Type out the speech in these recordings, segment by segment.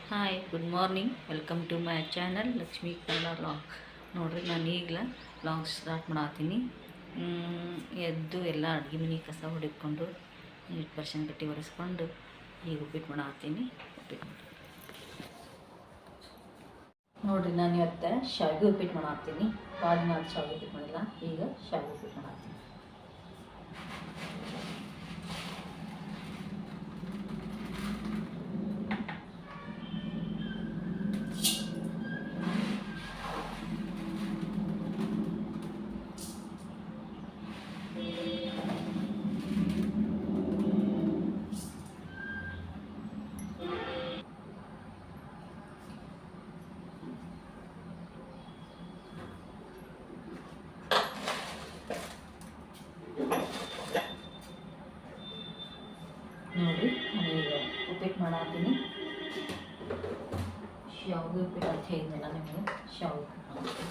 Hi good morning welcome to my channel Lakshmi Kannada vlog. ನೋಡ್ರಿ ನಾನು ಈಗಲ vlog start ಮಾಡತ್ತೀನಿ. ಎದ್ದು ಎಲ್ಲ ಅಡುಗೆ ಮನೆ ಕಸ ಹೊಡಿಕೊಂಡು ನೀಟ್ ಪರ್ಶನ್ ಗಟ್ಟಿ ಒರೆಸ್ಕೊಂಡು ಈಗ ಉಪ್ಪಿಟ್ಟು ಮಾಡತ್ತೀನಿ. ನೋಡ್ರಿ ನಾನು ಇವತ್ತು ಶಾವಿಗೆ ಉಪ್ಪಿಟ್ಟು ಮಾಡತ್ತೀನಿ. ಭಾಳ ದಿನ ಶಾವಿಗೆ ಉಪ್ಪಿಟ್ಟು ಮಾಡಿಲ್ಲ, ಈಗ ಶಾವಿಗೆ ಉಪ್ಪಿಟ್ಟು ಮಾಡತ್ತೀನಿ. ನೋಡಿರಿ ನಾನೀಗ ಉಪ್ಪಿಟ್ಟು ಮಾಡತ್ತೀನಿ. ಶಾವಿಗೆ ಉಪ್ಪಿಟ್ಟು ಅಂತ ಹೇಳಿದ್ನಲ್ಲ ನಿಮಗೆ, ಶಾವಿಗೆ ಉಪ್ಪಿಟ್ಟು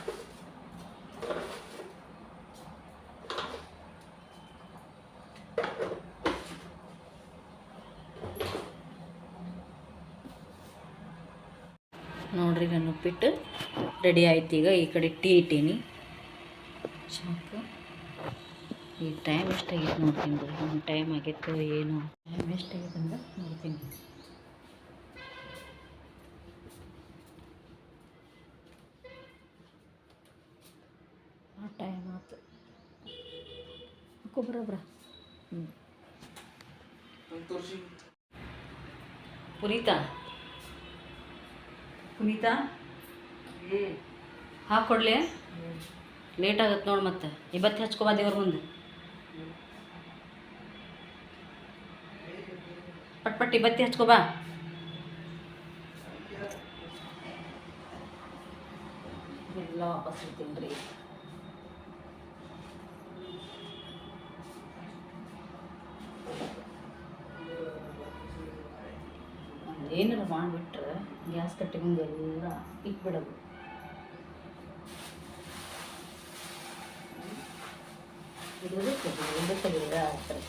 ನೋಡ್ರಿ ನಾನು ಉಪ್ಪಿಟ್ಟು ರೆಡಿ ಆಯ್ತು. ಈಗ ಈ ಕಡೆ ಟೀ ಇಟ್ಟೀನಿ. ಸಾಕು. ಈಗ ಟೈಮ್ ಎಷ್ಟಾಗೈತೆ ನೋಡ್ತೀನಿ ಬಿಡಿ. ನಮ್ಮ ಟೈಮ್ ಆಗಿತ್ತು ಏನು ಟೈಮ್ ಎಷ್ಟಾಗೈತೆ ಅಂತ ನೋಡ್ತೀನಿ. ಆ ಟೈಮ್ ಆಯ್ತು ಬರೋಬ್ರ. ಪುನೀತಾ ಹಾಕ್ಕೊಡ್ಲಿ, ಲೇಟ್ ಆಗತ್ತೆ ನೋಡಿ. ಮತ್ತೆ ಇವತ್ತು ಹಚ್ಕೊಬಾ ದೇವ್ರ ಮುಂದೆ. ಪಟ್ಪಟ್ಟಿ ಬತ್ತಿ ಹಚ್ಕೊಬಾ. ಎಲ್ಲ ವಾಪಸ್ ಇರ್ತೀನಿ ರೀ. ಏನಾರ ಮಾಡಿಬಿಟ್ರೆ ಗ್ಯಾಸ್ ಕಟ್ಟಿ ಮುಂದೆ ಎಲ್ಲ ಇಟ್ಬಿಡೋದು. ತೆಗೆದ್ರೆ ಆಗ್ತದೆ.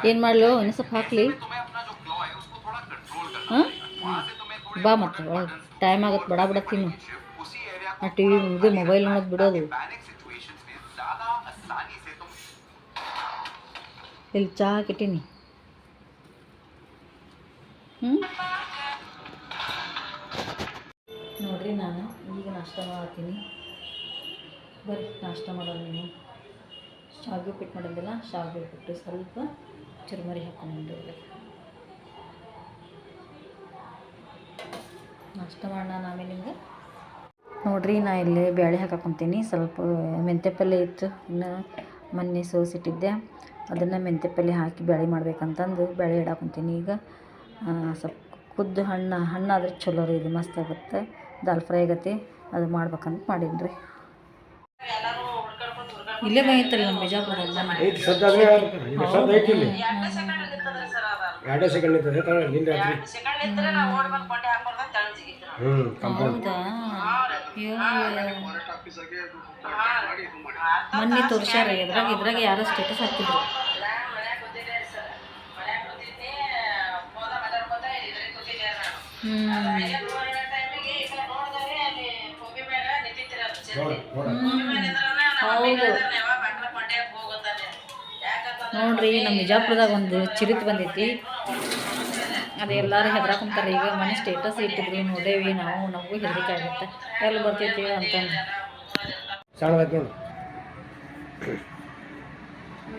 ಏನು ಮಾಡಲು ಇನ್ನು ಸ್ವಲ್ಪ ಹಾಕಲಿ. ಹಾಂ ಬಾ ಮತ್ತೆ ಒಳಗೆ ಟೈಮ್ ಆಗುತ್ತೆ. ಬಡ ಬಡ ತಿನ್ನು. ಆ ಟಿ ವಿ ಇದು ಮೊಬೈಲ್ ನೋಡೋದು ಬಿಡೋದು. ಇಲ್ಲಿ ಚಹಾ ಹಾಕಿಟ್ಟೀನಿ. ನೋಡ್ರಿ ನಾನು ಈಗ ನಾಷ್ಟ ಮಾಡತ್ತೀನಿ. ಬರ್ರಿ ನಾಷ್ಟ ಮಾಡೋದು. ನೀವು ಶಾವಿಗೆ ಉಪ್ಪಿಟ್ಟು ಮಾಡೋದಿಲ್ಲ, ಶಾವಿಗೆ ಉಪ್ಪಿಟ್ಟು ಸ್ವಲ್ಪ ಚುರುಮರಿ ಹಾಕೊಂಡು ನಾಷ್ಟ ಮಾಡೋಣ. ಆಮೇಲೆ ನಿಮ್ಗೆ ನೋಡ್ರಿ ನಾ ಇಲ್ಲಿ ಬೇಳೆ ಹಾಕಾಕೊಂತೀನಿ. ಸ್ವಲ್ಪ ಮೆಂತ್ಯ ಪಲ್ಯ ಇತ್ತು, ಇನ್ನು ಮೊನ್ನೆ ಸೋಸಿಟ್ಟಿದ್ದೆ. ಅದನ್ನು ಮೆಂತ್ಯ ಪಲ್ಯ ಹಾಕಿ ಬೇಳೆ ಮಾಡ್ಬೇಕಂತಂದು ಬೇಳೆ ಇಡಾಕೊಂತೀನಿ. ಈಗ ಸ್ವಲ್ಪ ಕುದ್ದು ಹಣ್ಣಾದ್ರೆ ಚಲೋ ರೀ, ಇದು ಮಸ್ತ್ ಆಗುತ್ತೆ. ದಾಲ್ ಫ್ರೈ ಆಗತ್ತೆ, ಅದು ಮಾಡ್ಬೇಕಂತ ಮಾಡೀನಿ ರೀ. ಇಲ್ಲೇ ಬಂದಿತ್ತಲ್ಲ ನಮ್ಮ ಬಿಜಾಪುರದಲ್ಲಿ. ಹೌದಾ? ಮೊನ್ನೆ ತೋರ್ಸ್ಯಾರ. ಇದ್ರಾಗ ಯಾರೋ ಸ್ಟೇಟಸ್ ಹಾಕಿದ್ರು. ಹೌದು ನೋಡ್ರಿ, ನಮ್ಮ ಬಿಜಾಪುರದಾಗ ಒಂದು ಚಿರಿತ್ ಬಂದೈತಿ. ಅದು ಎಲ್ಲರೂ ಹೆದ್ರಾಕೊಂತಾರೆ. ಈಗ ಮನೆ ಸ್ಟೇಟಸ್ ಇಟ್ಟಿದ್ರಿ, ನೋಡೇವಿ ನಾವು. ನಮಗೂ ಹೆದರಿಕೆ ಆಗುತ್ತೆ, ಎಲ್ಲಿ ಬರ್ತೈತಿ ಅಂತಂದು.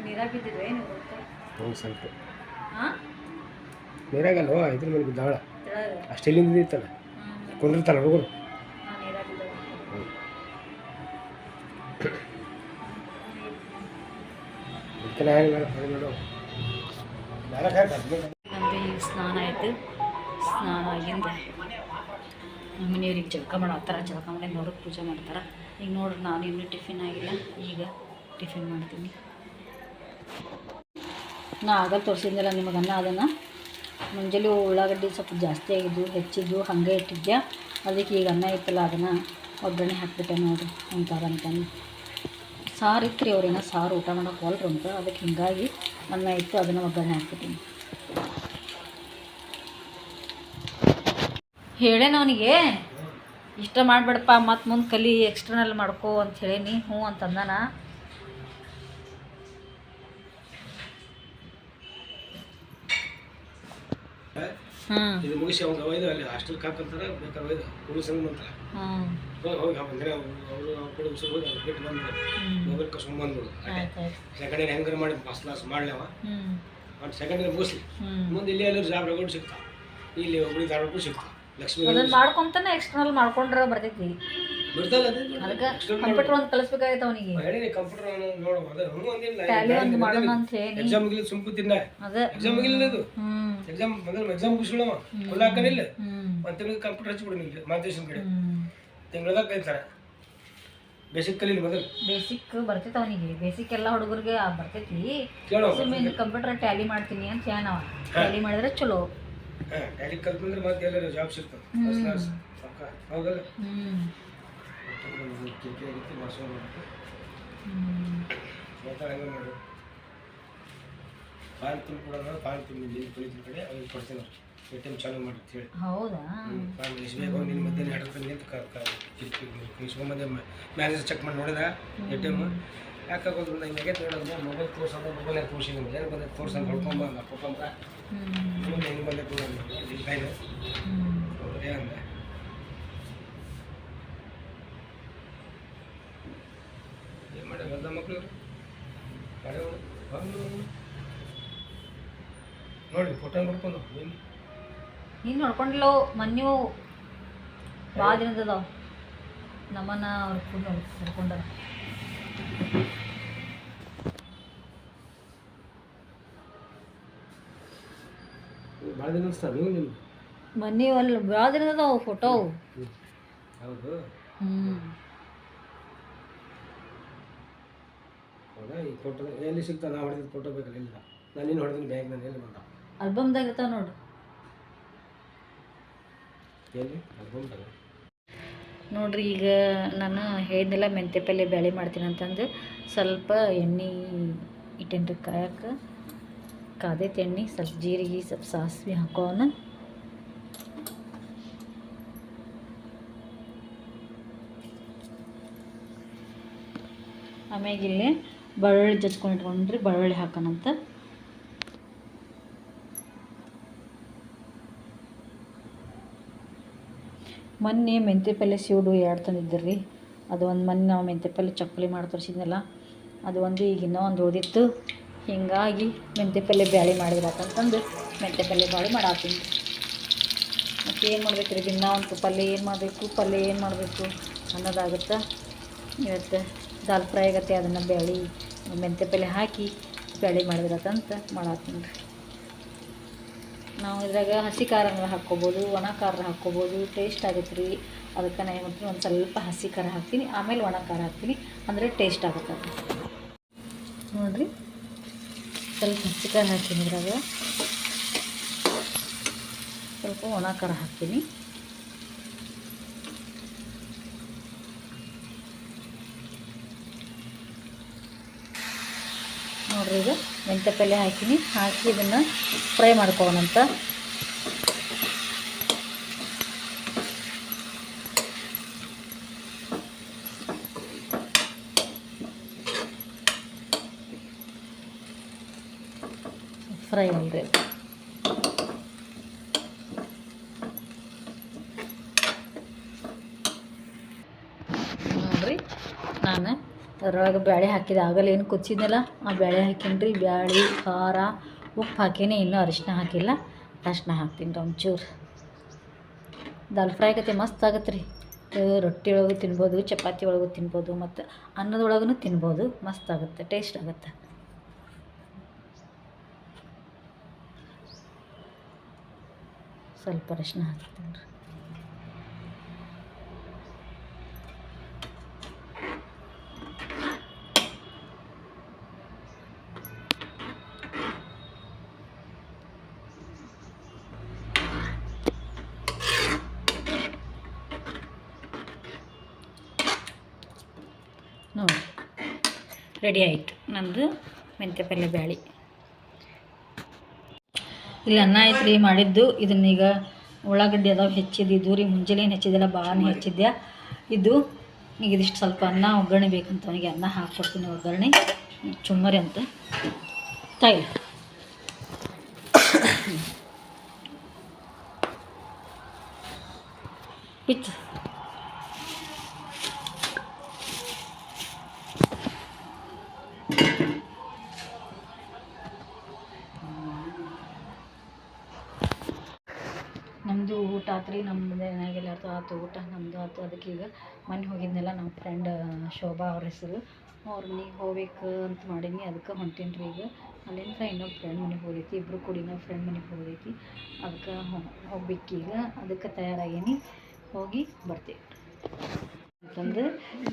ನೀರಾಗ ಬಿದ್ದಿದ್ವಿ ಏನು ಗೊತ್ತಾ? ಸ್ವಲ್ಪ ನೀರಾಗಲ್ವ ಇದ್ರ ಮೇಲೆ ಬಿದ್ದಾಳ ಅಷ್ಟೆಲ್ಲಿಂದ ಇತ್ತಲ್ಲ ಕೊಂಡಿರ್ತಾರ ಹುಡುಗರು. ನಮಗೆ ಈಗ ಸ್ನಾನ ಆಯಿತು. ಸ್ನಾನ ಆಗಿಂದ ಮನೆಯವ್ರಿಗೆ ಜಳಕ ಮಾಡತ್ತಾರ. ಜಳಕ ಮಾಡಿ ನೋಡೋಕೆ ಪೂಜೆ ಮಾಡ್ತಾರೆ. ಈಗ ನೋಡ್ರಿ ನಾನು ಇನ್ನೂ ಟಿಫಿನ್ ಆಗಿಲ್ಲ, ಈಗ ಟಿಫಿನ್ ಮಾಡ್ತೀನಿ. ನಾ ಆಗಲ್ಲಿ ತೋರಿಸಿದ್ನಲ್ಲ ನಿಮಗೆ ಅನ್ನ ಅದನ್ನು ಮುಂಜಾನೆ ಉಳ್ಳಾಗಡ್ಡಿ ಸ್ವಲ್ಪ ಜಾಸ್ತಿ ಆಗಿದ್ದು ಹೆಚ್ಚಿದ್ದು ಹಾಗೆ ಇಟ್ಟಿದ್ದೆ. ಅದಕ್ಕೆ ಈಗ ಅನ್ನ ಇತ್ತಲ್ಲ ಅದನ್ನು ಒಗ್ಗರಣೆ ಹಾಕ್ಬಿಟ್ಟೆ ನೋಡಿರಿ ಅಂತಂದು. ಸಾರು ಇತ್ತು ರೀ ಅವ್ರೇನೋ ಸಾರು ಊಟ ಮಾಡೋಕೆ ಹೊಲ್ರು ಅಂತ, ಅದಕ್ಕೆ ಹಿಂಗಾಗಿ ಅನ್ನ ಇತ್ತು ಅದನ್ನು ಒಗ್ಗರಣೆ ಹಾಕ್ಬಿಟ್ಟಿನಿ. ಹೇಳೇನ ಅವನಿಗೆ ಇಷ್ಟ ಮಾಡಿಬಿಡಪ್ಪ ಮತ್ತು ಮುಂದೆ ಕಲಿ ಎಕ್ಸ್ಟರ್ನಲ್ ಮಾಡ್ಕೋ ಅಂತ ಹೇಳೀನಿ. ಹ್ಞೂ ಅಂತಂದಾನ. ಇದು ಮುಗಿಸಿ ಅವ್ನು ಒಯ್ದು ಅಲ್ಲಿ ಹಾಸ್ಟೆಲ್ಗೆ ಹಾಕಂತಾರೆ, ಬೇಕಾದ್ರೆ ಒಯ್ದು ಹುಡುಗ ಸಂಘ ಅಂತಾರೆ. ಹೋಗಿ ಬಂದರೆ ಅವರು ಅವ್ರ ಕಡೆ ಉಸಿರು ಹೋಗಿ ಅವ್ರು ಬಿಟ್ಟು ಬಂದು ಮೊಬೈಲ್ ಕಸ್ಕೊಂಡು ಬಂದ್ಬಿಡು. ಸೆಕೆಂಡ್ ಇಯರ್ ಹೆಂಗಾರು ಮಾಡಿ ಫಸ್ಟ್ ಕ್ಲಾಸ್ ಮಾಡಲೇವ ಅವ್ನು ಸೆಕೆಂಡ್ ಇಯರ್ ಮುಗಿಸ್ಲಿ. ಮುಂದೆ ಇಲ್ಲಿ ಎಲ್ಲರೂ ಜಾಬ್ ರಗಡ್ ಸಿಗ್ತಾವೆ. ಇಲ್ಲಿ ಒಬ್ಬರಿಗೆ ಧಾರವಾಡ ಸಿಗ್ತಾವೆ. ಲಕ್ಷ್ಮೀ ಅದನ್ನು ಮಾಡ್ಕೊಂತಾನೆ ಎಕ್ಸ್ಟರ್ನಲ್ ಮಾಡ್ಕೊಂಡ್ರೆ ಬರ್ತೈತಿ. ಬಿಡ್ತಲ್ಲ ಅದಕ್ಕೆ ಕಂಪ್ಯೂಟರ್ ಒಂದು ಕಲಿಸ್ಬೇಕಾಗೈತೆ ಅವನಿಗೆ. ಹೇಳಿ ಕಂಪ್ಯೂಟರ್ ನೋಡು ಅದು ಹ್ಞೂ ಅಂದಿಲ್ಲ. ಟ್ಯಾಲಿ ಒಂದು ಮಾಡೋಣ ಅಂತ ಹೇಳಿ ಎಕ್ಸಾಮ್ ಮುಗಿಲಿ ಸುಮ್ಕೂತಿನ ಅದೇ ಎಕ್ಸಾಮ್ ಮುಗಿಲಿಲ್ಲ ಇದು ಎಕ್ಸಾಮ್ ಮೊದಲು ಎಕ್ಸಾಮ್ ಮುಗಿಸ್ಬಿಡವ ಒಳ್ಳೆ ಹಾಕನಿಲ್ಲ. ಒಂದು ತಿಂಗಳಿಗೆ ಕಂಪ್ಯೂಟರ್ ಹಚ್ಚಿಬಿಡು ನಿಮಗೆ ಮಾದೇಶನ್ ಕಡೆ ತಿಂಗಳದಾಗ ಕಲಿತಾರೆ. ಬೇಸಿಕ್ ಕಲೀಲಿ ಮೊದಲು. ಬೇಸಿಕ್ ಬರ್ತೈತೆ ಅವನಿಗೆ. ಬೇಸಿಕ್ ಎಲ್ಲ ಹುಡುಗರಿಗೆ ಬರ್ತೈತಿ. ಕೇಳೋ ಸುಮ್ಮನೆ ಕಂಪ್ಯೂಟರ್ ಟ್ಯಾಲಿ ಮಾಡ್ತೀನಿ ಅಂತ ಹೇಳ ನಾವು. ಟ್ಯಾಲಿ ಮಾಡಿದ್ರೆ ಚಲೋ. ಹಾಂ ಟ್ಯಾಲಿ ಕಲ್ತ್ಕೊಂಡ್ರೆ ಮತ್ತೆ ಎಲ್ಲರೂ ಜಾಬ್ ಸಿಗ್ತವೆ ಫಸ್ಟ್ ಕ್ಲಾಸ್ ಪಕ್ಕ. ಹೌದಲ್ಲ? ಮಾಡು ಪಾನ್ ತುಂಬ ಕೊಡೋಣ. ಪಾನ್ ತುಂಬ ಪೊಲೀಸರ ಕಡೆ ಅವ್ರಿಗೆ ಕೊಡ್ತೀನಿ. ATM ಚಾಲೂ ಮಾಡಿ ಅಂತ ಹೇಳಿ. ಹೌದಾ? ಪಾನ್ ಇಸ್ಬೇಕು ನಿನ್ನ ಮಧ್ಯದಲ್ಲಿ ಹಿಡ್ಕೊಂಡು ಇಸ್ಕೊಂಬಂದೆ ಮ್ಯಾನೇಜರ್ ಚೆಕ್ ಮಾಡಿ ನೋಡಿದ ATM ಯಾಕೆ ಆಗೋದು ಹಿಂಗೆ ನೋಡೋದು ಮೊಬೈಲ್ ತೋರ್ಸೋದು ಮೊಬೈಲ್ ತೋರಿಸಿ ನಿಮ್ಗೆ ಏನು ಬಂದ ತೋರ್ಸಂದು ಹೊಡ್ಕೊಂಬ ಕೊಟ್ಟಂಬ್ರ ಹೆಂಗೆ ಬಂದೆ ತೋರಿಸಿ ಕೈಲಿ ಏನಂದ ಏನು ಮಾಡಿ ಎಲ್ಲ ಮಕ್ಕಳು ನೋಡಿ ಫೋಟೋ ನೋಡ್ಕೊಂಡು ನೀನು ನೋಡ್ಕೊಂಡಿಲ್ಲ ಮೊನ್ನೆ ಭಾಳ ದಿನದದಾವ ನಮ್ಮನ್ನ ಅವ್ರು ಫುಡ್ ನೋಡ್ಕೊಂಡಾರ. ಭಾಳ ದಿನ ಅನಿಸ್ತಾವ ನೀವು ನಿಮ್ಗೆ ಮೊನ್ನೆ ಅಲ್ಲಿ ಭಾಳ ದಿನದದಾವ ಫೋಟೋ. ಹೌದು ಹೌದಾ? ಈ ಫೋಟೋ ಎಲ್ಲಿ ಸಿಗ್ತಾವೆ? ನಾ ಹೊಡೆದಿದ್ದು ಫೋಟೋ ಬೇಕಲ್ಲ? ಇಲ್ಲ ನಾನು ನೀನು ಹೊಡೆದಿನ ಬ್ಯಾಗ್ ನಾನು ಎಲ್ಲಿ ಬಂದ ಆಲ್ಬಮ್ದಾಗ ಇರ್ತಾವ ನೋಡು. ಎಲ್ಲಿ ಆಲ್ಬಮ್ದಾಗ ನೋಡ್ರಿ ಈಗ ನಾನು ಹೇಳಿದ್ನೆಲ್ಲ ಮೆಂತ್ಯ ಪಲ್ಯ ಬ್ಯಾಳೆ ಮಾಡ್ತೀನಿ ಅಂತಂದು ಸ್ವಲ್ಪ ಎಣ್ಣೆ ಇಟ್ಟೇನ್ರಿ ಕಾಯಕ್ಕೆ. ಕಾದೈತೆ ಎಣ್ಣೆ, ಸ್ವಲ್ಪ ಜೀರಿಗೆ ಸ್ವಲ್ಪ ಸಾಸಿವೆ ಹಾಕೋಣ. ಆಮ್ಯಾಗ ಇಲ್ಲಿ ಬೆಳ್ಳುಳ್ಳಿ ಜಜ್ಕೊಂಡು ಇಟ್ಕೊಂಡ್ರಿ ಬೆಳ್ಳುಳ್ಳಿ ಹಾಕೋಣಂತ. ಮೊನ್ನೆ ಮೆಂತ್ಯ ಪಲ್ಯ ಸೀಡು 2 ತಂದಿದ್ದರು. ಅದು ಒಂದು ಮೊನ್ನೆ ನಾವು ಮೆಂತ್ಯ ಪಲ್ಯ ಚಕ್ಕಲಿ ಮಾಡಿ ತೋರಿಸಿದ್ನಲ್ಲ ಅದು ಒಂದು, ಈಗ ಇನ್ನೂ ಒಂದು ಉಳಿದಿತ್ತು. ಹೀಗಾಗಿ ಮೆಂತ್ಯ ಪಲ್ಯ ಬ್ಯಾಳೆ ಮಾಡಿದ್ರಾತಂತಂದು ಮೆಂತ್ಯ ಪಲ್ಯ ಬ್ಯಾಳೆ ಮಾಡಾತೀನಿ. ಮತ್ತು ಏನು ಮಾಡ್ಬೇಕು ರೀ ದಿನ ಒಂದು ಪಲ್ಯ ಏನು ಮಾಡಬೇಕು ಅನ್ನೋದಾಗುತ್ತೆ. ಇವತ್ತು ದಾಲ್ ಫ್ರೈ ಆಗತ್ತೆ, ಅದನ್ನು ಬ್ಯಾಳೆ ಮೆಂತ್ಯ ಪಲ್ಯ ಹಾಕಿ ಬ್ಯಾಳೆ ಮಾಡಿದ್ರಾತಂತ ಮಾಡಾತೀನಿ ರೀ. ನಾವು ಇದ್ರಾಗ ಹಸಿ ಖಾರ ಹಾಕ್ಕೋಬೋದು, ಒಣ ಖಾರ ಹಾಕ್ಕೋಬೋದು, ಟೇಸ್ಟ್ ಆಗುತ್ತೆ ರೀ. ಅದಕ್ಕೆ ನಾನು ಏನು ಮಾಡ್ತೀನಿ, ಒಂದು ಸ್ವಲ್ಪ ಹಸಿ ಖಾರ ಹಾಕ್ತೀನಿ, ಆಮೇಲೆ ಒಣ ಖಾರ ಹಾಕ್ತೀನಿ, ಅಂದರೆ ಟೇಸ್ಟ್ ಆಗುತ್ತೆ. ನೋಡಿರಿ ಸ್ವಲ್ಪ ಹಸಿ ಖಾರ ಹಾಕ್ತೀನಿ, ಇದ್ರಾಗ ಸ್ವಲ್ಪ ಒಣ ಖಾರ ಹಾಕ್ತೀನಿ. ನೋಡಿರಿ ಈಗ ಮೆಂತ್ಯ ಪಲ್ಯ ಹಾಕಿ ಇದನ್ನು ಫ್ರೈ ಮಾಡ್ಕೊಳ್ಳೋಣಂತ. ಫ್ರೈ ಅಲ್ರಿ ನೋಡಿರಿ, ನಾನು ಅದ್ರೊಳಗೆ ಬ್ಯಾಳೆ ಹಾಕಿದೆ. ಆಗಲ್ಲ ಏನು ಕುದಿಸಿದ್ನಲ್ಲ ಆ ಬ್ಯಾಳೆ ಹಾಕೀನಿ. ಬ್ಯಾಳೆ ಖಾರ ಉಪ್ಪು ಹಾಕೀನಿ, ಇನ್ನೂ ಅರಿಶಿನ ಹಾಕಿಲ್ಲ. ಅರಿಶಿನ ಹಾಕ್ತೀನಿ ರೀ ಒಂಚೂರು. ದಾಲ್ ಫ್ರೈ ಆಗತ್ತೆ, ಮಸ್ತ್ ಆಗತ್ತೆ ರೀ. ರೊಟ್ಟಿ ಒಳಗೂ ತಿನ್ಬೋದು, ಚಪಾತಿ ಒಳಗೂ ತಿನ್ಬೋದು, ಮತ್ತು ಅನ್ನದೊಳಗೂ ತಿನ್ಬೋದು. ಮಸ್ತ್ ಆಗುತ್ತೆ, ಟೇಸ್ಟ್ ಆಗುತ್ತೆ. ಸ್ವಲ್ಪ ಅರಿಶಿನ ಹಾಕ್ತೀನಿ ರೀ. ರೆಡಿ ಆಯಿತು ನಮ್ಮದು ಮೆಂತ್ಯ ಪಲ್ಯ ಬ್ಯಾಳಿ. ಇಲ್ಲಿ ಅನ್ನ ಆಯ್ತು ರೀ ಮಾಡಿದ್ದು. ಇದನ್ನೀಗ ಉಳ್ಳಾಗಡ್ಡಿ ಅದಾವೆ ಹೆಚ್ಚಿದ್ದು ರೀ, ಮುಂಜಾನೆ ಏನು ಹೆಚ್ಚಿದ್ದೆಲ್ಲ ಭಾಳ ಹೆಚ್ಚಿದ್ದೆ. ಇದು ಈಗ ಇದಿಷ್ಟು ಸ್ವಲ್ಪ ಅನ್ನ ಒಗ್ಗರಣೆ ಬೇಕಂತ ಅವನಿಗೆ ಅನ್ನ ಹಾಕ್ಕೊಡ್ತೀನಿ. ಒಗ್ಗರಣೆ ಚುಮ್ಮರಿ ಅಂತ ತಾಯಿ ಪಿಚ್ ನಮ್ಮದು ಊಟ ಆತ್ರಿ. ನಮ್ಮ ಮನೆಯಾಗೆಲ್ಲರದು ಆಯ್ತು ಊಟ, ನಮ್ಮದು ಆಯ್ತು. ಅದಕ್ಕೆ ಈಗ ಮನೆ ಹೋಗಿದ್ನೆಲ್ಲ ನಮ್ಮ ಫ್ರೆಂಡ್ ಶೋಭಾ ಅವ್ರ ಹೆಸರು, ಅವ್ರ ಮನೆಗೆ ಹೋಗ್ಬೇಕು ಅಂತ ಮಾಡೀನಿ. ಅದಕ್ಕೆ ಹೊಂಟೀನಿ ರೀ ಈಗ. ಅಲ್ಲಿಂದ ಇನ್ನೊಬ್ಬ ಫ್ರೆಂಡ್ ಮನೆಗೆ ಹೋಗೈತಿ, ಇಬ್ಬರು ಕೂಡಿ ಇನ್ನೊಬ್ಬ ಫ್ರೆಂಡ್ ಮನೆಗೆ ಹೋಗೈತಿ. ಅದಕ್ಕೆ ಹೋಗ್ಬೇಕೀಗ. ಅದಕ್ಕೆ ತಯಾರಾಗೀನಿ, ಹೋಗಿ ಬರ್ತೀವಿ ಅಂತಂದು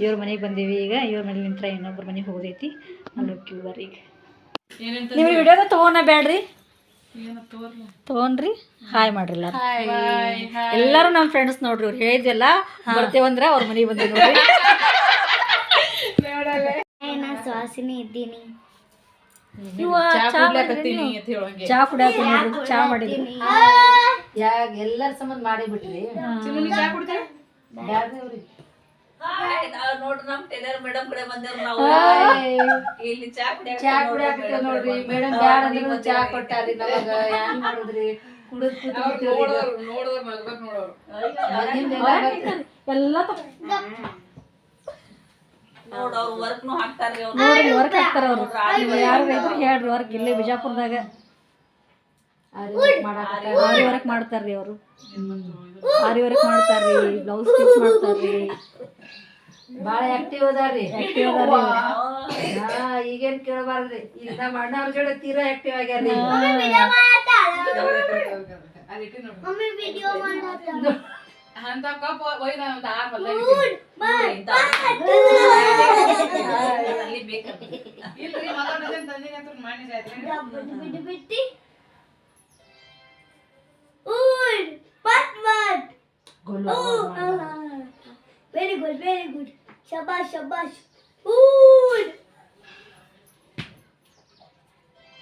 ಇವ್ರ ಮನೆಗೆ ಬಂದೀವಿ. ಈಗ ಇವ್ರ ಮನೆ ನಿಂತ್ರ ಇನ್ನೊಬ್ಬರ ಮನೆಗೆ ಹೋಗೈತಿ, ಅಲ್ಲಿ ಹೋಗ್ತೀವಿ ಬರ್ರಿ. ಈಗ ನೀವು ವಿಡಿಯೋದ ತೊಗೊಂಡ ಬ್ಯಾಡ್ರಿ, ತೊಗೊಂಡ್ರಿ ಹಾಯ್ ಮಾಡ್ರಿ ಎಲ್ಲರೂ ನಮ್ಮ ಫ್ರೆಂಡ್ಸ್ ನೋಡ್ರಿ. ಅವ್ರು ಹೇಳಿದ್ವಲ್ಲ ಬರ್ತೇವಂದ್ರೆ ಅವ್ರ ಮನೆಗೆ ಬಂದೆ ನೋಡ್ರಿ. ಸುವಾಸಿನಿ ಇದ್ದೀನಿ, ಚಾ ಕುಡಿಯಾಕ ಚಾ ಮಾಡಿದ್ರಿ. ಎಲ್ಲರ ಸಂಬಂಧ ಮಾಡಿ ಬಿಟ್ರಿ. ನೋಡ್ರಿ ನಮ್ ಟೇಲರ್ ಮೇಡಮ್ ಕಡೆ ಬಂದೇವ್ರ ನಾವು. ಇಲ್ಲಿ ಚಾ ಕುಡಿಯಾಕ ನೋಡ್ರಿ ಮೇಡಮ್ ಬ್ಯಾಡ ಅಂದ್ರು ಚಾ ಕೊಟ್ಟಾರಿ ನಮಗ. ಹ್ಯಾಂಗ್ ಮಾಡುದ್ರಿ ಕುಡಿದ್ ಎಲ್ಲ ವರ್ಕ್ನು ಹಾಕ್ತಾರ್ರಿ ಅವ್ರು. ನೋಡ್ರಿ ವರ್ಕ್ ಹಾಕ್ತಾರ ಅವ್ರು. ಯಾರು ಹೇಳ್ರಿ ವರ್ಕ್ ಇಲ್ಲೇ ಬಿಜಾಪುರದಾಗ ಆರಿ ವರ್ಕ್ ಮಾಡ್ತಾರ್ರಿ ಅವರು. ಆರಿ ವರ್ಕ್ ಮಾಡ್ತಾರ್ರಿ, ಬ್ಲೌಸ್ ಸ್ಟಿಚ್ ಮಾಡ್ತಾರ್ರಿ. ಬಾಳ ಆಕ್ಟಿವ್ ಅದಾರ್ರಿ. ಈಗೇನ್ ಕೇಳಬಾರ್ದ್ರಿ. ಈಗ ನಮ್ಮ ಅಣ್ಣ ಅವ್ರ ಜೋಡಿ ತೀರಾ ಆಕ್ಟಿವ್ ಆಗ್ಯಾರ್ರಿ. ವೆರಿ ಗುಡ್ ವೆರಿ ಗುಡ್, ಶಬಾಷ್ ಶಬಾಷ್. ಊಡ್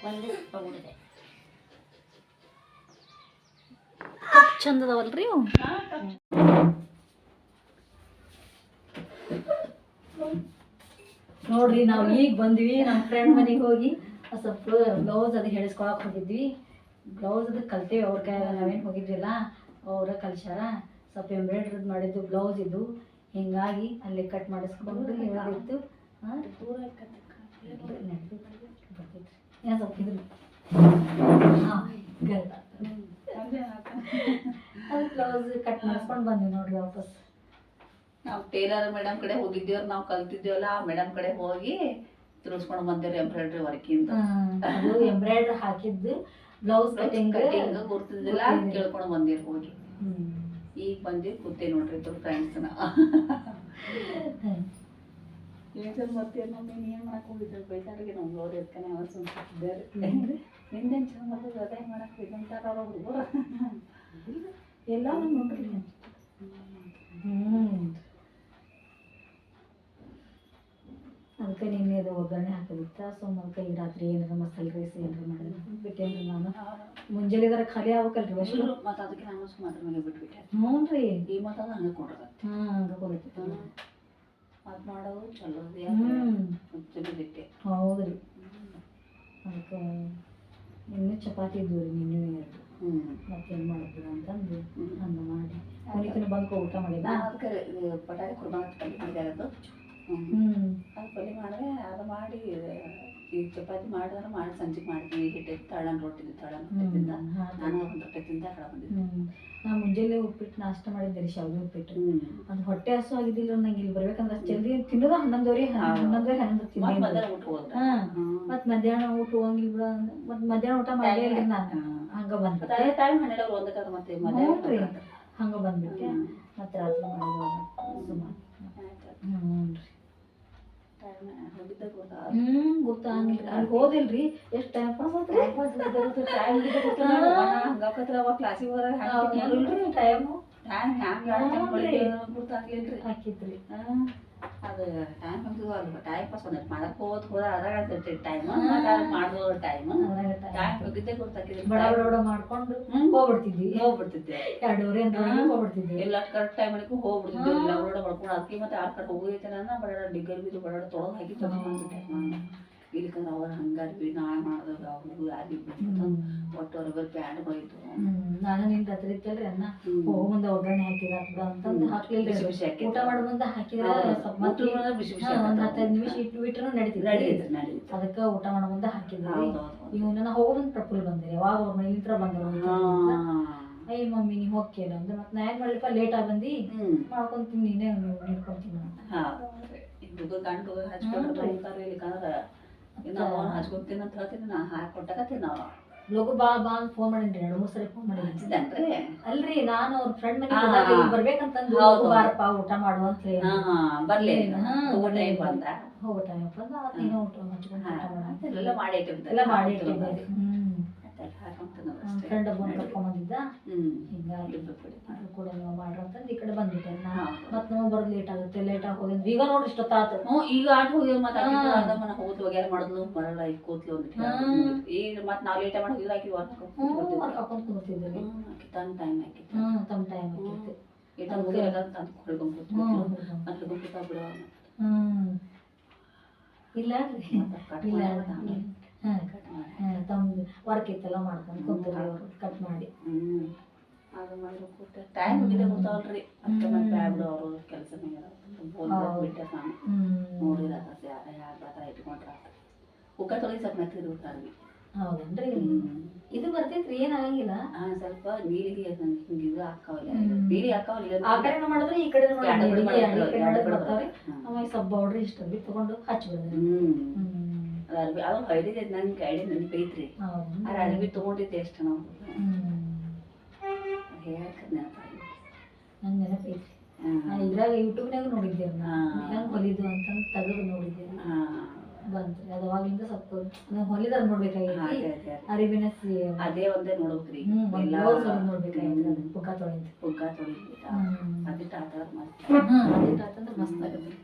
ಒಂದೇ ತಗೊಂಡಿದೆ. ಚಂದ ಅದಾವಲ್ರಿ ಅವು. ನೋಡ್ರಿ ನಾವು ಈಗ ಬಂದ್ವಿ ನಮ್ಮ ಫ್ರೆಂಡ್ ಮನೆಗೆ ಹೋಗಿ ಸ್ವಲ್ಪ ಬ್ಲೌಸ್ ಅದು ಹೇಳಿಸ್ಕೊಳಕ್ಕೆ ಹೋಗಿದ್ವಿ. ಬ್ಲೌಸ್ ಅದು ಕಲ್ತೇವೆ ಅವ್ರ ಕೈ. ನಾವೇನು ಹೋಗಿದ್ವಿಲ್ಲ ಅವರ ಕಲ್ಸ್ಯಾರ. ಸ್ವಲ್ಪ ಎಂಬ್ರಾಯ್ಡ್ರದ್ದು ಮಾಡಿದ್ದು ಬ್ಲೌಸ್ ಇದು. ಹಿಂಗಾಗಿ ಅಲ್ಲಿ ಕಟ್ ಮಾಡಿಸ್ಕೊಂಡು ಹೇಳಿತ್ತು. ಸ್ವಲ್ಪ ಇದ್ರು ಅದು ಬ್ಲೌಸ್ ಕಟ್ ಮಾಡಿಸ್ಕೊಂಡು ಬಂದ್ವಿ ನೋಡ್ರಿ ವಾಪಸ್. ನಾವು ಟೇಲರ್ ಮೇಡಮ್ ಕಡೆ ಹೋಗಿದ್ದೇವ್ರಿ, ನಾವು ಕಲ್ತಿದ್ದೇವಲ್ಲ ಆ ಮೇಡಮ್ ಕಡೆ ಹೋಗಿ ತಿರ್ಸ್ಕೊಂಡು ಬಂದೇವ್ರಿ ಎಂಬ್ರಾಯ್ಡ್ರಿ ವರ್ಕಿಂದ. ಅದು ಎಂಬ್ರಾಯ್ಡ್ರಿ ಹಾಕಿದ್ದು ಬ್ಲೌಸ್ ಕಟಿಂಗ್ ಗುರ್ತಿದ್ದಿಲ್ಲ, ಕೇಳ್ಕೊಂಡು ಬಂದಿರ್ ಹೋಗಿ. ಈಗ ಬಂದು ಕೂತೇ ನೋಡ್ರಿ ಇದ್ರು ಫ್ರೆಂಡ್ಸ್ನ. ಏನ್ ಬರ್ತೀವಿ ನಮ್ಮ ಏನ್ ಮಾಡಕ್ ಹೋಗಿದ್ರು ಬೈತಾರಿಗೆ ನಮ್ಗೆ ಅವ್ರು ಇರ್ತಾನೆ ಅವ್ರು ಸುಮ್ಕಿದ್ದಾರೆ. ನಿಂದೇನು ಚಂದ ಬರ್ತದೆ ಅದೇ ಮಾಡಕ್ ಬೇಕಂತಾರ ಅವ್ರ ಹುಡುಗರು ಎಲ್ಲ ನೋಡ್ರಿ. ಅದಕ್ಕೆ ನಿನ್ನೆ ಅದು ಒಗ್ಗರಣೆ ಹಾಕೋದಿತ್ತ. ಸೊ ಅದಕ್ಕೆ ಈ ರಾತ್ರಿ ಏನಾರ ಮಸಾಲೆ ರೈಸ್ ಏನಾರ ಮಾಡಿದ್ರೆ ಬಿಟ್ಟೇನ್ರಿ ನಾನು. ಮುಂಜಾನೆ ಖಾಲಿ ಆಗ್ಬೇಕಲ್ರಿ ಅಷ್ಟು. ಮತ್ತು ಅದಕ್ಕೆ ನಾನು ಸುಮಾರು ಮೇಲೆ ಬಿಟ್ಬಿಟ್ಟೆ. ಹ್ಞೂ ರೀ, ಈ ಮಾತಾಡ ಹಂಗೆ ಕೊಡೋದು. ಹಂಗೆ ಕೊಡೈತಿ ಅದು ಮಾಡೋದು ಚಲೋ ಬಿಟ್ಟೆ. ಹೌದ್ರಿ. ಅದಕ್ಕೆ ಇನ್ನೂ ಚಪಾತಿ ಇದ್ವು ರೀ ನಿನ್ನೆ ಎರಡು. ಮತ್ತೇನು ಮಾಡಿದ್ರು ಅಂತಂದು ಹಂಗೆ ಮಾಡಿ ಪುನೀತನ ಬಂದು ಊಟ ಮಾಡಿದ. ಅದಕ್ಕೆ ಪಟಾಣಿ ಕುರ್ಬಾನ ಪಲ್ಯ ಮಾಡಿದೆ. ಅದು ಅದು ಪಲ್ಯ ಮಾಡಿದ್ರೆ ಅದು ಮಾಡಿ ಈಗ ಚಪಾತಿ ಮಾಡಿದ್ರೆ ಮಾಡಿ ಸಂಜೆಗೆ ಮಾಡ್ತೀವಿ. ಹಿಟ್ಟು ತಳನ್ ರೊಟ್ಟಿ ತಳನ್ ರೊಟ್ಟಿದಿಂದ ನಾನು ಒಂದು ರೊಟ್ಟಿ ತಿಂದ ಕಡೆ ಬಂದಿದ್ದೆ. ನಾನು ಮುಂಜಾನೆ ಉಪ್ಪಿಟ್ಟು ನಾಷ್ಟ ಮಾಡಿದ್ದೆ ರೀ, ಶಾವಿಗೆ ಉಪ್ಪಿಟ್ಟು. ಅದು ಹೊಟ್ಟೆ ಹಸು ಆಗಿದ್ದಿಲ್ಲ ನಂಗೆ. ಇಲ್ಲಿ ಬರ್ಬೇಕಂದ್ರೆ ಅಷ್ಟು ಜಲ್ದಿ ತಿನ್ನೋದು 11:11 ತಿಂದೆ. ಮತ್ತು ಮಧ್ಯಾಹ್ನ ಊಟ ಹೋಗಂಗಿಲ್ಲ ಬಿಡ. ಮತ್ತು ಮಧ್ಯಾಹ್ನ ಊಟ ಮಾಡಿಲ್ಲ ನಾನು. ಹಂಗೆ ಬಂದ್ಬಿಟ್ಟೆ. ಟೈಮ್ 12 ಮತ್ತೆ ಮಧ್ಯಾಹ್ನ ಹಂಗೆ ಬಂದ್ಬಿಟ್ಟೆ. ಮತ್ತು ರಾತ್ರಿ ಮಾಡಿದ ಸುಮಾರು. ಹ್ಞೂ ರೀ, ಗೊತ್ತಾಗಿಲ್ಲ. ಅಲ್ಲಿ ಹೋದಿಲ್ರಿ ಎಷ್ಟು ಟೈಮ್ ಪಾಸ್ ಆಯ್ತು. ಕ್ಲಾಸಿಗೆ ಹೋದಾಗ ಟೈಮು ಟೈಮ್ ಹ್ಯಾಂಗೆ ಗೊತ್ತಾಗ್ಲಿಲ್ರಿ ಹಾಕಿದ್ರಿ ಅದು ಟೈಮ್ ಹಂಗೆ ಅಲ್ವ ಟೈಮ್ ಪಾಸ್ ಒಂದಷ್ಟು ಮಾಡಕ್ಕೆ ಹೋದ ಅದ್ರಾಗ ಟೈಮ್ ಮಾಡಿದ್ರು ಟೈಮ್ ಟೈಮ್ ಹೋಗಿದ್ದೆ ಗೊತ್ತಾಗಿದ್ರಿ ಬಡ ಬಡ ಮಾಡ್ಕೊಂಡು ಹೋಗ್ಬಿಡ್ತಿದ್ವಿ ಹೋಗ್ಬಿಡ್ತಿದ್ದೆ 2:30 ಹೋಗ್ಬಿಡ್ತಿದ್ವಿ ಎಲ್ಲ ಕರೆಕ್ಟ್ ಟೈಮ್ ಅಲ್ಲಿಗೂ ಹೋಗ್ಬಿಡ್ತಿದ್ದೆ ಇಲ್ಲ ರೋಡ ಮಾಡ್ಕೊಂಡು ಅದಕ್ಕೆ ಮತ್ತೆ ಆ ಕಡೆ ಹೋಗೈತೆ ನಾನು ಬಡ ಡಿಗ್ಗರ್ ಬಿದ್ದು ಬಡ ತೊಳೆದು ಹಾಕಿ ತಗೊಂಡ್ಬಿಟ್ಟೆ ನಾನು ಇಲ್ಲಿಕಂದ್ರೆ ಅವ್ರು ಹಂಗಾರ್ವಿ ನಾಳೆ ಮಾಡಿದಾಗ ಅವ್ರಿಗೂ ಯಾರಿಗೆ ಒಟ್ಟು ಅವ್ರಿಗೆ ಪ್ಯಾಂಟ್ ಬೈತು ನಾನು ನಿನ್ ರಾತ್ರಿ ಇತ್ತಲ್ರಿ ಅನ್ನ ಹೋಗೋ ಮುಂದೆ ಒಗ್ಗರಣೆ ಹಾಕಿದ ಅಂತಂದು ಹಾಕ್ಲಿಲ್ಲ ಊಟ ಮಾಡೋ ಮುಂದೆ ಹಾಕಿದ್ರೆ ಒಂದ್ 15 ನಿಮಿಷ ಇಟ್ಟು ಬಿಟ್ರು ನಡೀತಿದ್ರಿ ಅದಕ್ಕೆ ಊಟ ಮಾಡೋ ಮುಂದೆ ಹಾಕಿದ್ರಿ ಇವನ್ನ ಹೋಗೋ ಮುಂದೆ ಪ್ರಫುಲ್ ಬಂದಿರಿ ಯಾವಾಗ ಅವ್ರ ಮನೆ ಹತ್ರ ಬಂದ್ರು ಅಯ್ಯ ಮಮ್ಮಿ ನೀವು ಹೋಗ್ಕೇಳ ಅಂದ್ರೆ ಮತ್ತೆ ನಾ ಏನ್ ಮಾಡ್ಲಿಪ್ಪ ಲೇಟ್ ಆಗಿ ಬಂದು ಮಾಡ್ಕೊಂತೀನಿ ನೀನೇ ನಿಡ್ಕೊಂತೀನಿ ಅಂತ ಗಂಡು ಹಚ್ಕೊಂಡ್ರೆ ಇಲ್ಲಿಕಂದ್ರೆ ಇನ್ನು ಅವನು ಹಚ್ಕೊತೀನಿ ಅಂತ ಹೇಳ್ತೀನಿ ನಾ ಹಾಕೊಟ್ಟಾಕತ್ತೀನಿ ನಾವು ಲಗು ಬಾ ಅಂತ ಫೋನ್ ಮಾಡೀನಿ 2-3 ಸರಿ ಫೋನ್ ಮಾಡಿ ಹಚ್ಚಿದ್ದೇನ್ರಿ ಅಲ್ರಿ ನಾನು ಅವ್ರ ಫ್ರೆಂಡ್ ಮನೆಗೆ ಬರ್ಬೇಕಂತಂದು ಬಾರಪ್ಪ ಊಟ ಮಾಡು ಅಂತ ಹೇಳಿ ಬರ್ಲಿ ಹೋಗೋ ಟೈಮ್ ಬಂದ ಹೋಗೋ ಟೈಮ್ ಬಂದ ನೀನು ಊಟ ಹಚ್ಕೊಂಡು ಎಲ್ಲ ಮಾಡಿ ಎಲ್ಲ ಮಾಡಿ ಇಟ್ಟಿದ್ದೆ ಫ್ರೆಂಡ್ ಒಬ್ಬನ ಕರ್ಕೊಂಡ್ ಬಂದಿದ್ದ ಹಿಂಗಾಗಿ ಕೂಡ ನೀವು ಮಾಡ್ರಿ ಅಂತಂದು ಈ ಕಡೆ ಬಂದ್ಬಿಟ್ಟೆ ಮತ್ತೆ ನಾವು ಬರೋದು ಲೇಟ್ ಆಗುತ್ತೆ ಲೇಟ್ ಆಗಿ ಹೋಗಿದ್ವಿ ಈಗ ನೋಡ್ರಿ ಇಷ್ಟೊತ್ತಾತು ಈಗ ಆಟ ಹೋಗಿ ಮತ್ತೆ ಹೋದ್ ವಗ್ಯಾರ ಮಾಡಿದ್ಲು ಬರಲ್ಲ ಈಗ ಕೂತ್ಲು ಒಂದು ಈಗ ಮತ್ತೆ ನಾವು ಲೇಟ್ ಮಾಡಿ ಹೋಗಿದ್ರೆ ಆಕಿ ಹಾಕೊಂಡು ಕೂತಿದ್ರಿ ತನ್ನ ಟೈಮ್ ಹಾಕಿ ತಮ್ಮ ಟೈಮ್ ಹಾಕಿತ್ತು ಇಟ್ಟ ಮುಗಿಯಾಗ ತಂದು ಹೊಳ್ಕೊಂಡ್ ಕೂತ್ಲು ಕೂತಾ ಬಿಡುವ ಇಲ್ಲ ಇಲ್ಲ ತಮ್ದು ವರ್ಕ್ ಇತ್ತೆಲ್ಲ ಮಾಡ್ಕೊಂಡು ಕುಂತರಿ ಅವರು ಕಟ್ ಮಾಡಿ ಅದು ಮಾಡಿದ್ರು ಕೂತ ಟೈಮ್ ಮುಗಿದೆ ಗೊತ್ತಾವಲ್ರಿ ಅಷ್ಟೇ ಮತ್ತೆ ಬ್ಯಾಡ್ಬಿಡು ಅವರು ಕೆಲಸ ಬಿಟ್ಟೆ ನಾನು ನೋಡಿರ ಯಾರು ಹತ್ರ ಇಟ್ಕೊಂಡ್ರ ಉಕ್ಕ ತೊಳಿ ಸ್ವಲ್ಪ ಮೆತ್ತಿರ್ಬಿಟ್ಟಾರ್ವಿ ಹೌದನ್ರಿ ಇದು ಬರ್ತೈತ್ರಿ ಏನಾಗಂಗಿಲ್ಲ ಸ್ವಲ್ಪ ನೀರಿಗೆ ಹಿಂಗೆ ಇದು ಹಾಕಾವಲ್ಲ ನೀರಿಗೆ ಹಾಕಾವಲ್ಲ ಆ ಕಡೆ ಮಾಡಿದ್ರೆ ಈ ಕಡೆ ಬರ್ತಾವ್ರಿ ಆಮೇಲೆ ಸ್ವಲ್ಪ ಬೌಡ್ರಿ ಇಷ್ಟ ತಗೊಂಡು ಹಚ್ಬಿಡ್ರಿ ಅರ್ಬಿ ಅದು ಐಡಿದೆ ನಂಗೆ ಐಡಿ ನೆನಪೈತ್ರಿ ಅದು ಅರ್ಬಿ ತೊಗೊಂಡಿದ್ದೆ ಎಷ್ಟು ನಾವು ಹೇಳಕ್ಕೆ ನಂಗೆ ನೆನಪೈತ್ರಿ ಇದ್ರಾಗ ಯೂಟ್ಯೂಬ್ನಾಗ ನೋಡಿದ್ದೇವೆ ಹೆಂಗೆ ಹೊಲಿದು ಅಂತಂದು ತೆಗೆದು ನೋಡಿದ್ದೇವೆ ಬಂತ್ರಿ ಅದು ಅವಾಗಿಂದ ಸ್ವಲ್ಪ ಹೊಲಿದಾರ ನೋಡ್ಬೇಕಾಗೈತಿ ಅರಿವಿನ ಅದೇ ಒಂದೇ ನೋಡ್ಬೇಕ್ರಿ ನೋಡ್ಬೇಕಾಗೈತಿ ಪುಗ್ಗ ತೊಳಿದ್ವಿ ಅದಿಟ್ಟು ಆತರ ಮಸ್ತ್ ಅದಿಟ್ಟು ಆತಂದ್ರೆ ಮಸ್ತ್ ಆಗತ್ರಿ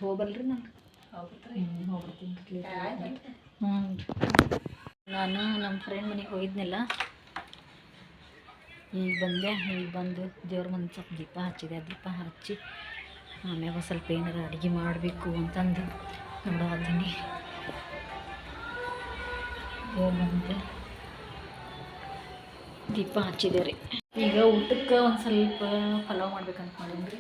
ಹೋಗಲ್ರಿ ನಂಗೆ ಹೋಗ್ಬಿಡ್ತೀನಿ ನಾನು ನಮ್ಮ ಫ್ರೆಂಡ್ ಮನೆಗೆ ಹೋಗಿದ್ನಲ್ಲ ಈಗ ಬಂದೆ ಈಗ ಬಂದು ದೇವ್ರ ಮನೆ ಸ್ವಲ್ಪ ದೀಪ ಹಚ್ಚಿದೆ ದೀಪ ಹಚ್ಚಿ ಆಮ್ಯಾಗ ಸ್ವಲ್ಪ ಏನಾರ ಅಡುಗೆ ಮಾಡಬೇಕು ಅಂತಂದು ನೋಡೋದೀನಿ ದೇವ್ರ ಮನೆಗೆ ದೀಪ ಹಚ್ಚಿದೆ ರೀ ಈಗ ಊಟಕ್ಕೆ ಒಂದು ಸ್ವಲ್ಪ ಪಲಾವ್ ಮಾಡ್ಬೇಕಂತ ಮಾಡೀನಿ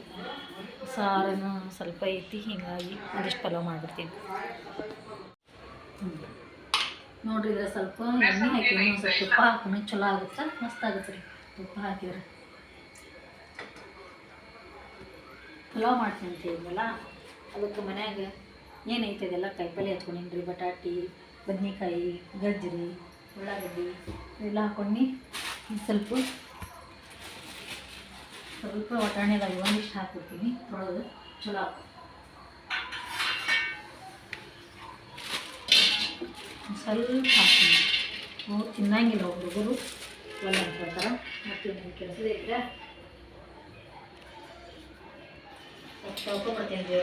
ಸಾರನ್ನು ಸ್ವಲ್ಪ ಐತಿ ಹೀಗಾಗಿ ಒಂದಿಷ್ಟು ಪಲಾವ್ ಮಾಡಿಬಿಡ್ತೀನಿ ನೋಡಿರಿ ಇದ್ರೆ ಸ್ವಲ್ಪ ಎಣ್ಣೆ ಹಾಕಿನಿ ಒಂದು ಸ್ವಲ್ಪ ತುಪ್ಪ ಹಾಕಿನಿ ಚಲೋ ಆಗುತ್ತೆ ಮಸ್ತ್ ಆಗುತ್ತೆ ರೀ ತುಪ್ಪ ಹಾಕಿದ್ರೆ ಪಲಾವ್ ಮಾಡ್ತೀನಿ ಅಂತ ಹೇಳಿದ್ನಲ್ಲ ಅದಕ್ಕೆ ಮನ್ಯಾಗ ಏನೈತೆ ಅದೆಲ್ಲ ಕಾಯಿಪಲ್ಲೆ ಹಚ್ಕೊಂಡೀನಿ ರೀ ಬಟಾಟಿ ಬದ್ನೆಕಾಯಿ ಗಜ್ಜರಿ ಉಳ್ಳಾಗಡ್ಡಿ ಇವೆಲ್ಲ ಹಾಕೊಂಡು ಸ್ವಲ್ಪ ಒಟ್ಟಾಣೆದಾಗ ಒಂದಿಷ್ಟು ಹಾಕ್ಬಿಡ್ತೀನಿ ತೊಳೆದು ಚಲೋ ಸ್ವಲ್ಪ ಹಾಕ್ತೀನಿ ಅವ್ರು ತಿನ್ನಂಗಿಲ್ಲ ಹುಡುಗರು ಒಳ್ಳೆ ಅಂತ ಹೇಳ್ತಾರೆ ಮತ್ತು ನನ್ನ ಕೆಲಸದ ಇದ್ರೆ ತೊಳ್ಕೊಬಿಡ್ತೀನಿ ರೀ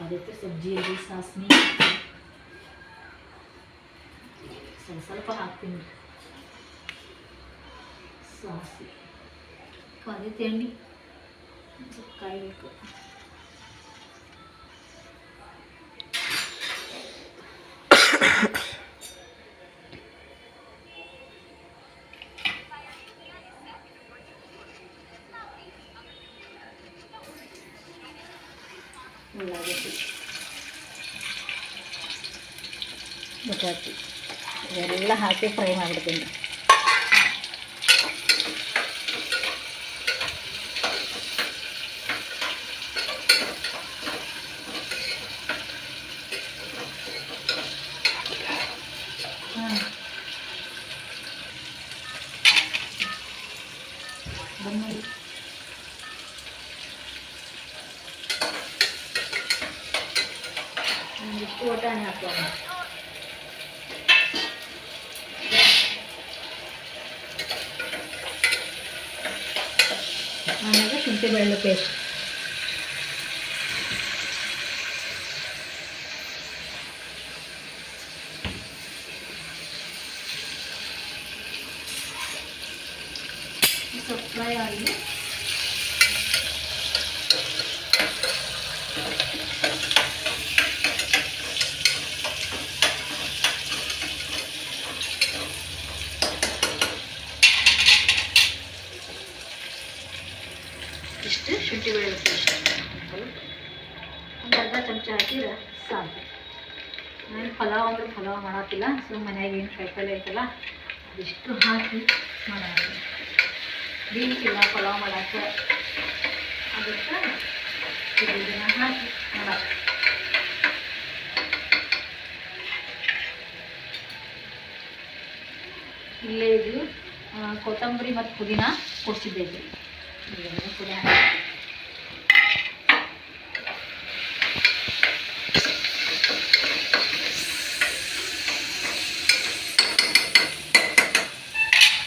ಅದಕ್ಕೆ ಸ್ವಲ್ಪ ಜೀರಿಗೆ ಸಾಸಿವೆ ಸ್ವಲ್ಪ ಹಾಕ್ತೀನಿ ರೀ ಸಾಸಿವೆ ಕಾದೈತೆ ಎಣ್ಣೆ ಸ್ವಲ್ಪ ಕಾಯಬೇಕು ಉಳ್ಳಾಗಡ್ಡಿ ಬಟಾಟಿ ಇವೆಲ್ಲ ಹಾಕಿ ಫ್ರೈ ಮಾಡಿಬಿಡ್ತೀನಿ ಇಷ್ಟು ಒಟ್ಟಾಣೆ ಹಾಕೋಣ. ಆಮೇಲೆ ಶುಂಠಿ ಬೆಳ್ಳುಳ್ಳಿ ಪೇಸ್ಟ್. ಸ್ವಲ್ಪ ಫ್ರೈ ಆಗಿ ಇಷ್ಟು ಶುಂಠಿ ಬೆಳ್ಳುಳ್ಳಿ ಪೇಸ್ಟ್ ಒಂದು ಅರ್ಧ ಚಮಚ ಹಾಕಿದ್ರೆ ಸಾಕು. ನಾನು ಪಲಾವ್ ಅಂದ್ರೆ ಪಲಾವ್ ಮಾಡತ್ತಿಲ್ಲ, ಸೊ ಮನ್ಯಾಗ ಏನು ಕಾಯಿಪಲ್ಲೆ ಐತಲ್ಲ ಅದಿಷ್ಟು ಹಾಕಿ ಮಾಡತ್ತೀನಿ. ಬೀನ್ಸ್ ಇಲ್ಲ ಪಲಾವ್ ಮಾಡಕ್ಕೆ, ಅದಕ್ಕೆ ಇದನ್ನು ಹಾಕಿ ಮಾಡಕ್ಕೆ. ಇಲ್ಲೇ ಇದು ಕೊತ್ತಂಬರಿ ಮತ್ತು ಪುದೀನ ಕೊಡಿಸಿದ್ದೈತಿ. ಇದನ್ನು ಕೂಡ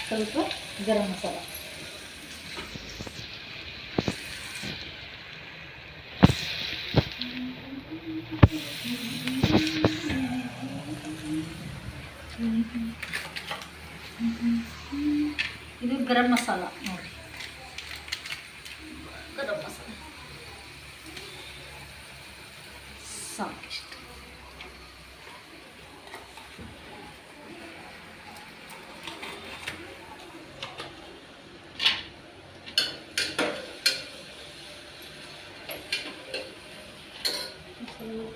ಸ್ವಲ್ಪ ಗರಂ ಮಸಾಲ. ಇದು ಗರಂ ಮಸಾಲ ನೋಡಿ, ಗರಂ ಮಸಾಲ ಸಾಕಿಷ್ಟು.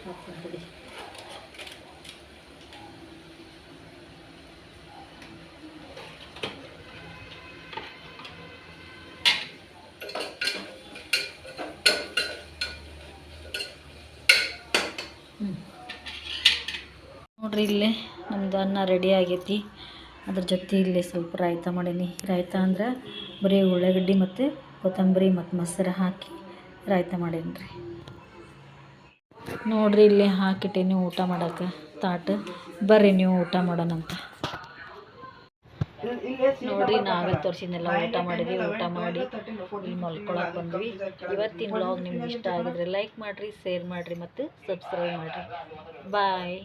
ಹಾಕ್ಬಿಡಿ. ನೋಡ್ರಿ ಇಲ್ಲೇ ನಮ್ದು ಅನ್ನ ರೆಡಿ ಆಗೈತಿ. ಅದ್ರ ಜೊತೆ ಇಲ್ಲೇ ಸ್ವಲ್ಪ ರಾಯ್ತ ಮಾಡೀನಿ. ರಾಯ್ತ ಅಂದ್ರೆ ಬರೀ ಉಳ್ಳಾಗಡ್ಡಿ ಮತ್ತು ಕೊತ್ತಂಬರಿ ಮತ್ತು ಮೊಸರು ಹಾಕಿ ರಾಯ್ತ ಮಾಡೀನಿ ರೀ. ನೋಡ್ರಿ ಇಲ್ಲೇ ಹಾಕಿಟ್ಟೇನಿ ಊಟ ಮಾಡೋಕೆ ತಾಟು. ಬರ್ರಿ ನೀವು ಊಟ ಮಾಡೋಣಂತ. ನೋಡ್ರಿ ನಾವೇ ತೋರಿಸಿದ್ನೆಲ್ಲ ಊಟ ಮಾಡಿದ್ವಿ. ಊಟ ಮಾಡಿ ಇಲ್ಲಿ ಮಲ್ಕೊಳಕ್ಕೆ ಬಂದ್ವಿ. ಇವತ್ತಿನ ವ್ಲಾಗ್ ನಿಮ್ಗೆ ಇಷ್ಟ ಆಗಿದ್ರೆ ಲೈಕ್ ಮಾಡಿರಿ, ಶೇರ್ ಮಾಡಿರಿ ಮತ್ತು ಸಬ್ಸ್ಕ್ರೈಬ್ ಮಾಡಿರಿ. ಬಾಯ್.